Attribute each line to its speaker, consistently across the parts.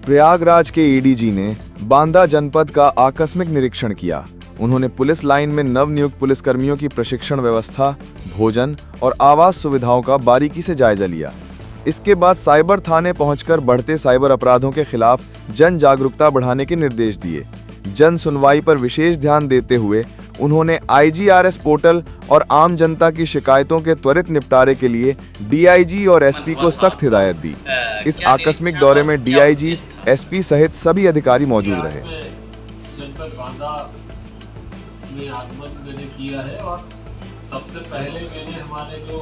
Speaker 1: प्रयागराज के एडीजी ने बांदा जनपद का आकस्मिक निरीक्षण किया। उन्होंने पुलिस लाइन में नवनियुक्त पुलिसकर्मियों की प्रशिक्षण व्यवस्था, भोजन और आवास सुविधाओं का बारीकी से जायजा लिया। इसके बाद साइबर थाने पहुंचकर बढ़ते साइबर अपराधों के खिलाफ जन जागरूकता बढ़ाने के निर्देश दिए। जन सुनवाई पर विशेष ध्यान देते हुए उन्होंने IGRS पोर्टल और आम जनता की शिकायतों के त्वरित निपटारे के लिए DIG और SP को सख्त हिदायत दी। इस आकस्मिक दौरे में DIG, SP सहित सभी अधिकारी मौजूद रहे।
Speaker 2: जनपद बांदा में आगमन मैंने किया है और सबसे पहले मैंने हमारे जो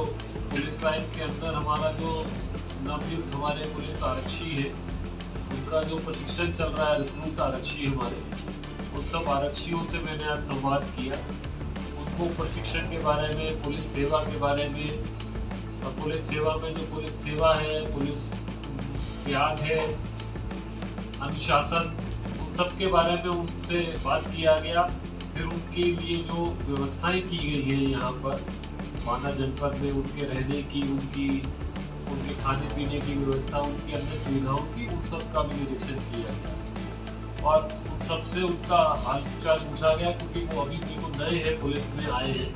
Speaker 2: पुलिस लाइन के अंदर हमारा जो नवनियुक्त हमारे पुलिस आरक्षी है उनका जो प्रशिक्षण चल रहा है, रिक्रूट आरक्षी हमारे, उन सब आरक्षियों से मैंने आज संवाद किया। उनको प्रशिक्षण के बारे में, पुलिस सेवा के बारे में और पुलिस सेवा में जो पुलिस सेवा है, पुलिस त्याग है, अनुशासन, उन सब के बारे में उनसे बात किया गया। फिर उनके लिए जो व्यवस्थाएं की गई हैं यहाँ पर बांदा जनपद में, उनके रहने की, उनके खाने पीने की व्यवस्था, उनकी अन्य सुविधाओं की, उन सब का भी निरीक्षण किया गया और उन सबसे उनका हालचाल पूछा गया, क्योंकि वो अभी बिल्कुल नए हैं, पुलिस में आए हैं,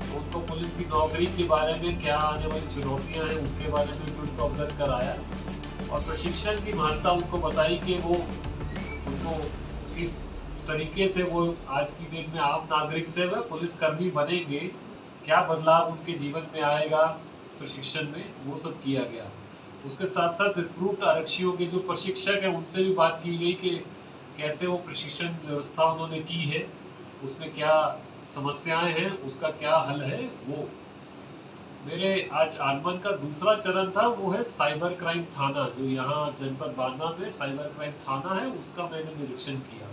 Speaker 2: तो उनको पुलिस की नौकरी के बारे में क्या आने वाली चुनौतियां हैं उनके बारे में भी उनको अवगत कराया और प्रशिक्षण की महत्ता उनको बताई कि वो उनको किस तरीके से वो आज की डेट में आम नागरिक से वह पुलिसकर्मी बनेंगे, क्या बदलाव उनके जीवन में आएगा प्रशिक्षण में, वो सब किया गया। उसके साथ साथ रिक्रूट आरक्षियों के जो प्रशिक्षक हैं उनसे भी बात की गई कि कैसे वो प्रशिक्षण व्यवस्था उन्होंने की है, उसमें क्या समस्याएं हैं, उसका क्या हल है। वो मेरे आज आगमन का दूसरा चरण था, वो है साइबर क्राइम थाना, जो यहाँ जनपद बांदा में साइबर क्राइम थाना है, उसका मैंने निरीक्षण किया।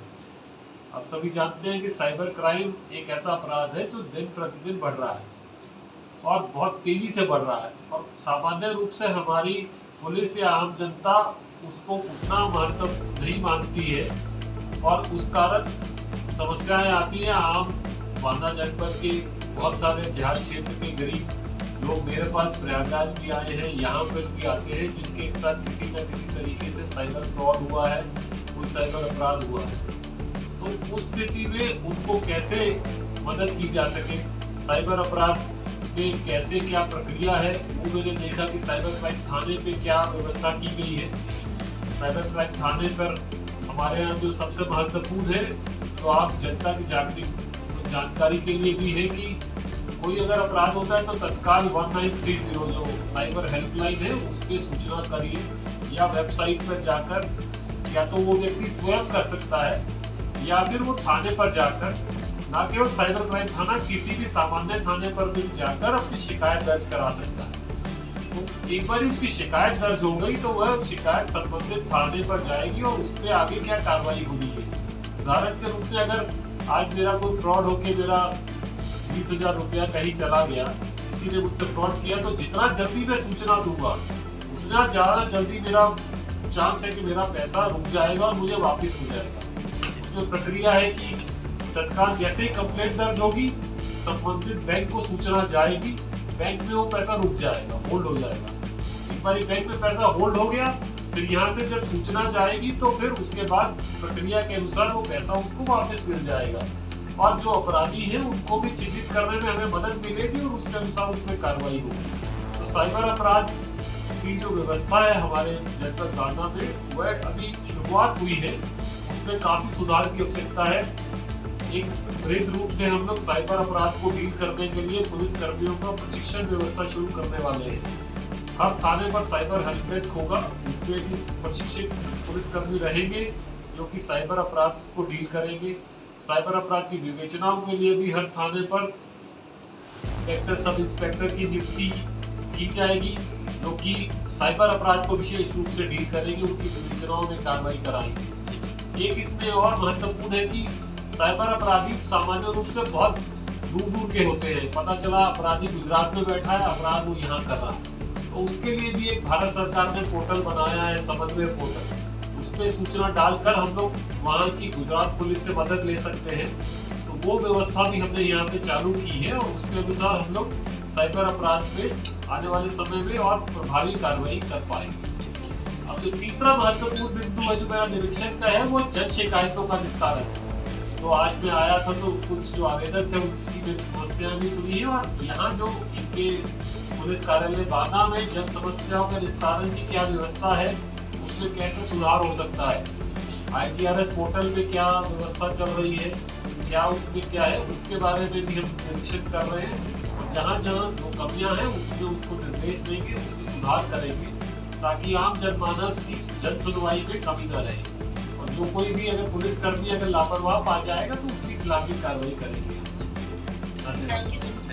Speaker 2: आप सभी जानते हैं कि साइबर क्राइम एक ऐसा अपराध है जो दिन प्रतिदिन बढ़ रहा है और बहुत तेजी से बढ़ रहा है और सामान्य रूप से हमारी पुलिस या आम जनता उसको उतना महत्व नहीं मानती है और उस कारण समस्याएं आती हैं। आम बांदा जनपद के बहुत सारे देहात क्षेत्र के गरीब लोग मेरे पास प्रयागराज भी आए हैं, यहाँ पर भी आते हैं, जिनके साथ किसी न किसी तरीके से साइबर फ्रॉड हुआ है, कोई साइबर अपराध हुआ है। तो उस स्थिति में उनको कैसे मदद की जा सके, साइबर अपराध में कैसे क्या प्रक्रिया है, वो मैंने देखा कि साइबर क्राइम थाने पे क्या व्यवस्था की गई है। साइबर क्राइम थाने पर हमारे यहाँ जो सबसे महत्वपूर्ण है तो आप जनता की जानकारी के लिए भी है कि कोई अगर अपराध होता है तो तत्काल 1930 जो साइबर हेल्पलाइन है उस पर सूचना करिए या वेबसाइट पर जाकर या तो वो व्यक्ति स्वयं कर सकता है या फिर वो थाने पर जाकर, ना केवल साइबर क्राइम थाना, किसी भी सामान्य थाने पर भी जाकर अपनी शिकायत दर्ज करा सकता है। तो एक बार उसकी शिकायत दर्ज हो गई तो वह शिकायत संबंधित थाने पर जाएगी और उस पर आगे क्या कार्रवाई होनी है। उदाहरण के रूप में अगर आज मेरा कोई फ्रॉड होके मेरा 20,000 रुपया कहीं चला गया, किसी ने मुझसे फ्रॉड किया, तो जितना जल्दी मैं सूचना दूंगा उतना ज्यादा जल्दी मेरा चांस है कि मेरा पैसा रुक जाएगा और मुझे वापिस हो जाएगा। उसमें प्रक्रिया है कि तत्काल जैसे ही कंप्लेंट दर्ज होगी संबंधित बैंक को सूचना जाएगी, बैंक में वो पैसा रुक जाएगा, होल्ड हो जाएगा। एक बार बैंक में पैसा होल्ड हो गया, फिर यहाँ से जब सूचना जाएगी तो फिर उसके बाद प्रक्रिया के अनुसार वो पैसा उसको वापस मिल जाएगा और जो अपराधी है उनको भी चिन्हित करने में हमें मदद मिलेगी और उसके अनुसार उसमें कार्रवाई होगी। तो साइबर अपराध की जो व्यवस्था है हमारे जनपद बांदा में वह अभी शुरुआत हुई है, उसमें काफी सुधार की आवश्यकता है। एक त्वरित रूप से हम लोग साइबर अपराध को डील करने के लिए पुलिस कर्मियों का प्रशिक्षण व्यवस्था शुरू करने वाले हैं। हर थाने पर साइबर हेल्प डेस्क होगा, इसमें भी प्रशिक्षित पुलिसकर्मी रहेंगे जो कि साइबर अपराध को डील करेंगे। साइबर अपराध की विवेचनाओं के लिए भी हर थाने पर इंस्पेक्टर, सब इंस्पेक्टर की नियुक्ति की जाएगी जो कि साइबर अपराध को विशेष रूप से डील करेंगे, उनकी विवेचनाओं में कार्रवाई कराएंगे। एक इसमें और महत्वपूर्ण है कि साइबर अपराधी सामान्य रूप से बहुत दूर दूर के होते हैं। पता चला अपराधी गुजरात में बैठा है, अपराध वो यहाँ कर रहा है, तो उसके लिए भी एक भारत सरकार ने पोर्टल बनाया है, समन्वय पोर्टल। उस पर सूचना डालकर हम लोग वहाँ की गुजरात पुलिस से मदद ले सकते हैं। तो वो व्यवस्था भी हमने यहाँ पे चालू की है और उसके अनुसार हम लोग साइबर अपराध पे आने वाले समय में और प्रभावी कार्रवाई कर पाएंगे। अब अब जो तीसरा महत्वपूर्ण बिंदु है जो मेरा निरीक्षण का है वो जन शिकायतों का निस्तारण। तो आज मैं आया था तो कुछ जो आवेदक थे उसकी मेरी समस्याएं भी सुनी है, और यहाँ जो इनके पुलिस कार्यालय बांदा में जन समस्याओं के निस्तारण की क्या व्यवस्था है, उसमें कैसे सुधार हो सकता है, IGRS पोर्टल पे क्या व्यवस्था चल रही है, क्या उसमें क्या है, उसके बारे में भी हम निरीक्षण कर रहे हैं। और जहाँ जहाँ जो कमियाँ हैं उसमें उनको निर्देश देंगे, उसमें सुधार करेंगे, ताकि आम जनमानस की जन सुनवाई में कमी न रहे। और जो कोई भी अगर पुलिसकर्मी अगर लापरवाह पा जाएगा तो उसके खिलाफ भी कार्रवाई करेंगे। धन्यवाद।
Speaker 3: Thank you sir.